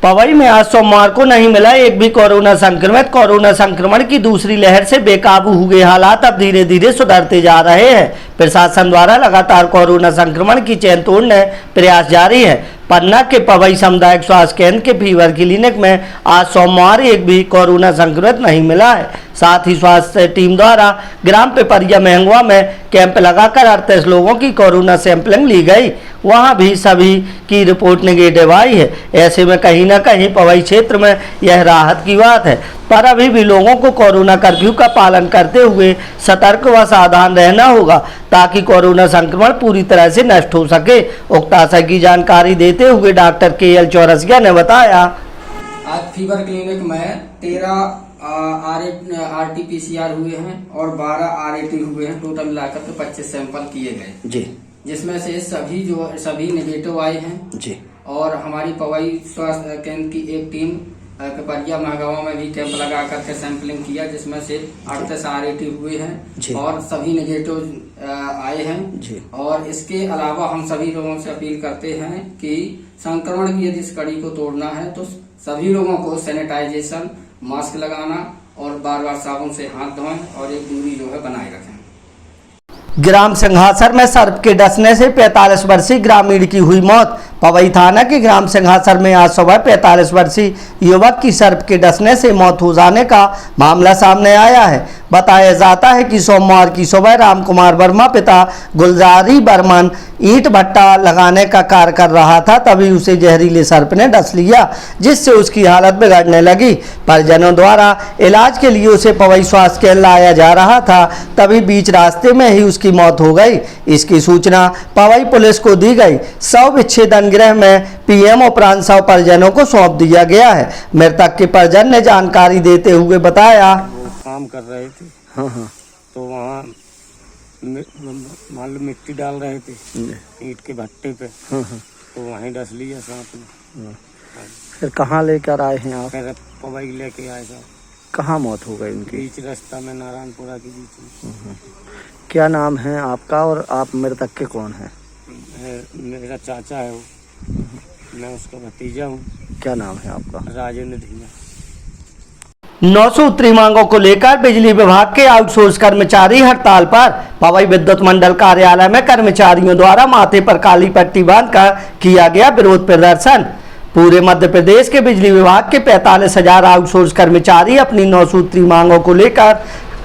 पवई में आज सोमवार को नहीं मिला एक भी कोरोना संक्रमित। कोरोना संक्रमण की दूसरी लहर से बेकाबू हुए हालात अब धीरे धीरे सुधरते जा रहे हैं। प्रशासन द्वारा लगातार कोरोना संक्रमण की चेन तोड़ने प्रयास जारी है। पन्ना के पवई सामुदायिक स्वास्थ्य केंद्र के फीवर क्लिनिक में आज सोमवार एक भी कोरोना संक्रमित नहीं मिला है। साथ ही स्वास्थ्य टीम द्वारा ग्राम पिपरिया महंगवा में कैंप लगाकर 38 लोगों की कोरोना सैंपलिंग ली गई। वहां भी सभी की रिपोर्ट नेगेटिव आई है। ऐसे में कहीं ना कहीं पवई क्षेत्र में यह राहत की बात है, पर अभी भी लोगों को कोरोना कर्फ्यू का पालन करते हुए सतर्क व सावधान रहना होगा ताकि कोरोना संक्रमण पूरी तरह से नष्ट हो सके। उक्त आशय की जानकारी देते हुए डॉक्टर KL चौरसिया ने बताया, आज फीवर क्लिनिक में 13 RT-PCR हुए हैं और 12 RAT हुए हैं। टोटल मिलाकर के 25 सैंपल किए गए जी, जिसमें से सभी नेगेटिव आए हैं जी। और हमारी पवई स्वास्थ्य केंद्र की एक टीम पिपरिया महगावा में भी कैंप लगा करके सैंपलिंग किया, जिसमें से 38 RAT हुए हैं और सभी नेगेटिव आए हैं जी। और इसके अलावा हम सभी लोगों से अपील करते हैं कि संक्रमण की यदि इस कड़ी को तोड़ना है तो सभी लोगों को सैनिटाइजेशन, मास्क लगाना और बार-बार साबुन से हाथ धोएं और एक दूरी जो है बनाए रखें। ग्राम सिंघासर में सर्प के डसने से 45 वर्षीय ग्रामीण की हुई मौत। पवई थाना के ग्राम सिंघासर में आज सुबह 45 वर्षीय युवक की सर्प के डसने से मौत हो जाने का मामला सामने आया है। बताया जाता है कि सोमवार की सुबह रामकुमार वर्मा पिता गुलजारी बर्मन ईंट भट्टा लगाने का कार्य कर रहा था, तभी उसे जहरीले सर्प ने डस लिया, जिससे उसकी हालत बिगड़ने लगी। परिजनों द्वारा इलाज के लिए उसे पवई स्वास्थ्य केंद्र लाया जा रहा था, तभी बीच रास्ते में ही उसकी मौत हो गई। इसकी सूचना पवई पुलिस को दी गई। शव विच्छेदन गृह में PM उपरांत शव परिजनों को सौंप दिया गया है। मृतक के परिजन ने जानकारी देते हुए बताया, काम कर रहे थे तो वहाँ मान लो मिट्टी डाल रहे थे ईंट के भट्टे पे, तो वहीं डस लिया सांप ने। फिर कहाँ लेकर आए हैं आप? फिर पवई लेके आए साहब। कहाँ मौत हो गई उनकी? बीच रास्ता में नारायणपुरा के बीच में। क्या नाम है आपका और आप मृतक के कौन हैं? मेरा चाचा है वो, मैं उसका भतीजा हूँ। क्या नाम है आपका? राजेंद्र धिया। 900 उत्तरी मांगों को लेकर बिजली विभाग के आउटसोर्स कर्मचारी हड़ताल पर। पवई विद्युत मंडल कार्यालय में कर्मचारियों द्वारा माथे पर काली पट्टी बांधकर किया गया विरोध प्रदर्शन। पूरे मध्य प्रदेश के बिजली विभाग के 45,000 आउटसोर्स कर्मचारी अपनी 9 सूत्री मांगों को लेकर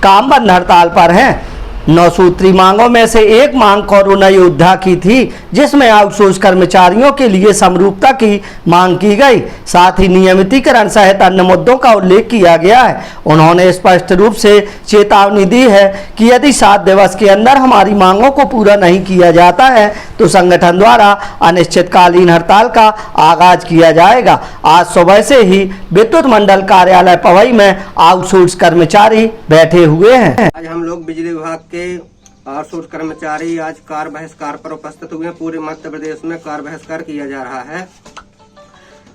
काम बंद हड़ताल पर हैं। 9 सूत्री मांगों में से एक मांग कोरोना योद्धा की थी, जिसमें आउटसोर्स कर्मचारियों के लिए समरूपता की मांग की गई। साथ ही नियमितीकरण सहित अन्य मुद्दों का उल्लेख किया गया है। उन्होंने स्पष्ट रूप से चेतावनी दी है कि यदि 7 दिवस के अंदर हमारी मांगों को पूरा नहीं किया जाता है तो संगठन द्वारा अनिश्चितकालीन हड़ताल का आगाज किया जाएगा। आज सुबह से ही विद्युत मंडल कार्यालय पवई में आउटसोर्स कर्मचारी बैठे हुए हैं। आज हम लोग बिजली विभाग के आउटसोर्स कर्मचारी आज कार्य बहिष्कार पर उपस्थित हुए हैं। पूरे मध्य प्रदेश में कार्य बहिष्कार किया जा रहा है।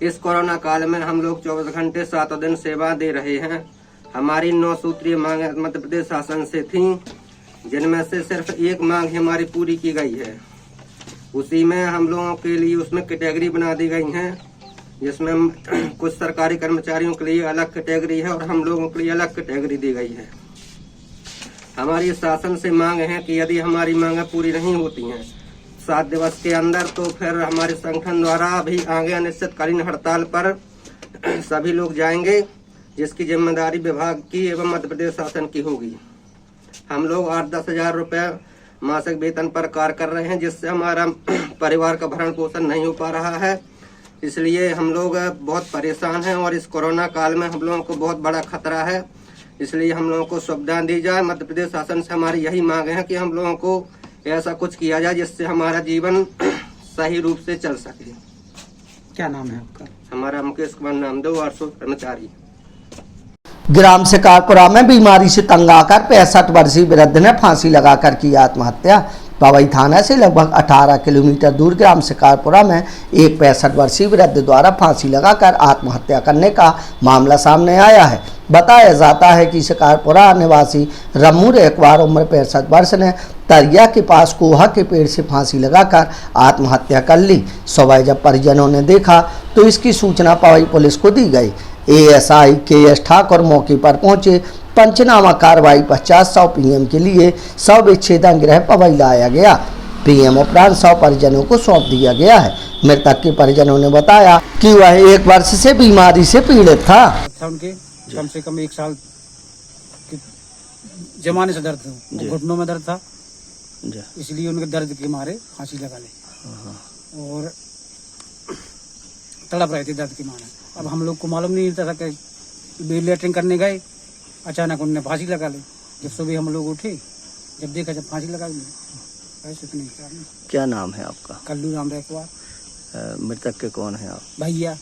इस कोरोना काल में हम लोग 24 घंटे 7 दिन सेवा दे रहे हैं। हमारी 9 सूत्रीय मांग मध्य प्रदेश शासन से थी, जिनमें से सिर्फ एक मांग ही हमारी पूरी की गई है। उसी में हम लोगों के लिए उसमें कैटेगरी बना दी गई है, जिसमें कुछ सरकारी कर्मचारियों के लिए अलग कैटेगरी है और हम लोगों के लिए अलग कैटेगरी दी गई है। हमारी शासन से मांग है कि यदि हमारी मांगें पूरी नहीं होती हैं 7 दिवस के अंदर, तो फिर हमारे संगठन द्वारा अभी आगे अनिश्चितकालीन हड़ताल पर सभी लोग जाएंगे, जिसकी जिम्मेदारी विभाग की एवं मध्य प्रदेश शासन की होगी। हम लोग 8-10 हजार रुपये मासिक वेतन पर कार्य कर रहे हैं, जिससे हमारा परिवार का भरण पोषण नहीं हो पा रहा है। इसलिए हम लोग बहुत परेशान हैं और इस कोरोना काल में हम लोगों को बहुत बड़ा खतरा है। इसलिए हम लोगों को सुविधा दी जाए। मध्य प्रदेश शासन से हमारी यही मांग है कि हम लोगों को ऐसा कुछ किया जाए जिससे हमारा जीवन सही रूप से चल सके। क्या नाम है आपका? हमारा मुकेश कुमार नामदेव, आउटसोर्स कर्मचारी। ग्राम शिकारपुरा में बीमारी से तंग आकर 65 वर्षीय वृद्ध ने फांसी लगाकर की आत्महत्या। पवई थाना से लगभग 18 किलोमीटर दूर ग्राम शिकारपुरा में एक 65 वर्षीय वृद्ध द्वारा फांसी लगाकर आत्महत्या करने का मामला सामने आया है। बताया जाता है कि शिकारपुरा निवासी रम्मू रेकवार उम्र 65 वर्ष ने तरिया के पास कोहा के पेड़ से फांसी लगाकर आत्महत्या कर ली। सुबह जब परिजनों ने देखा तो इसकी सूचना पवई पुलिस को दी गई। ASI KS. ठाकुर मौके पर पहुंचे। पंचनामा कार्रवाई पश्चात 100 पीएम के लिए 100 विच्छेदन गृह पवई लाया गया। पीएम उपरांत 100 परिजनों को सौंप दिया गया है। मृतक के परिजनों ने बताया कि वह 1 वर्ष से बीमारी से पीड़ित था। उनके कम से कम 1 साल के जमाने से दर्द था, घुटनों में दर्द था, इसलिए उनके दर्द के मारे फांसी लगा ली और तड़प रहे थे दर्द के मारे। अब हम लोग को मालूम नहीं था कि लेटरिंग करने गए, अचानक उनने फांसी लगा ली। जब सुबह हम लोग उठे, जब देखा जब फांसी लगा ली, ऐसे तो नहीं। क्या नाम है आपका? कल्लू राम रैकवार। मृतक के कौन है आप? भैया।